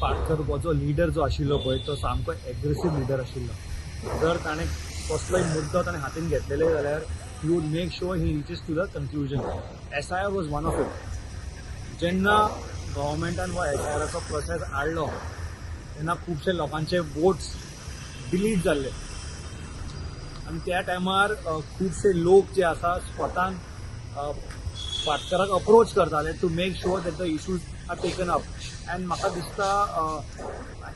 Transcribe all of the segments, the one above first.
पाटकर हो जो लिडर जो आशिल्लो पळय तो सामको एग्रेसीव लिडर आशिल्लो. जर ताणें कसलोय मुद्दो ताणें हातीन घेतलेले जाल्यार ही would make sure he reaches to the conclusion. SIR was one of it. जेन्ना गव्हर्मेंटान हो SIRचो प्रोसेस हाडलो तेन्ना खुबशे लोकांचे वोट्स डिलीट जाल्ले आनी त्या टायमार खुबशे लोक जे आसा स्वतान पाटकराक अप्रोच करताले to make sure that the issues are taken up. And म्हाका दिसता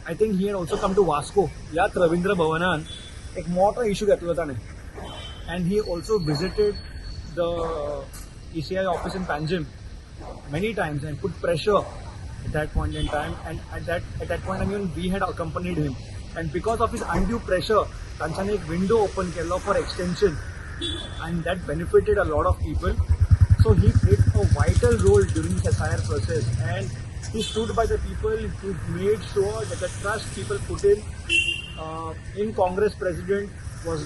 I think he had also come to Vasco. ह्याच रवींद्र भवनान एक मोठो इश्यू घेतलो ताणें. And he also visited the ECI office in Panjim many times and put pressure at that point in time. And at that point even we had accompanied him. And because of his undue pressure, तांच्यांनी एक window open Kelo for extension, and that benefited a lot of people. So he played a vital role during this SIR process, and he stood by the people. He made sure that the trust people put in Congress president was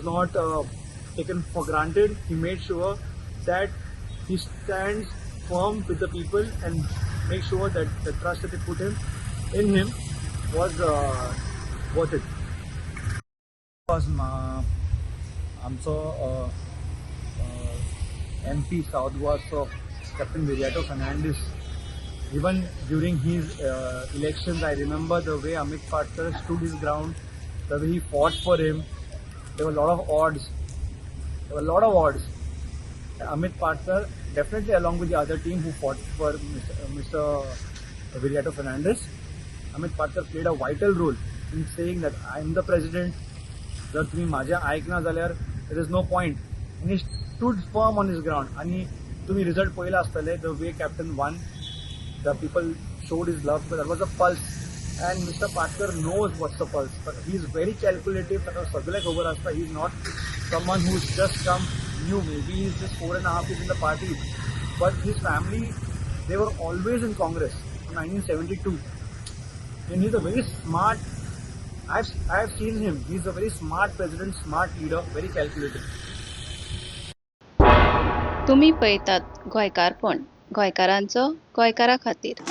not taken for granted. He made sure that he stands firm with the people and make sure that the trust that they put in him was worth it. Because आमचो MP South Goa Captain Viriato Fernandes, even during his elections, I remember the way Amit Patkar stood his ground, the way he fought for him. There were a lot of odds. Amit Patkar, definitely along with the other team who fought for Mr. Viriato Fernandes, Amit Patkar played a vital role in saying that I am the president. जर तुम्ही माझ्या ऐकना जाल्यार there is no point. And he stood firm on his ground. आणि तुम्ही result पळयला आसतले, the way captain won, the people showed his love, but that was a pulse. And Mr. Patkar knows what's the pulse. But he is very calculative. ताका सगळें खबर आसता. He is not someone who's just come new. Maybe he's just 4.5 years in the party. But his family, they were always in Congress in 1972. And he's a very smart, I have seen him. He's a very smart president, smart leader, very calculative. तुम्ही पळयतात गोंयकारपण, गोंयकारांचो गोंयकारा खातीर.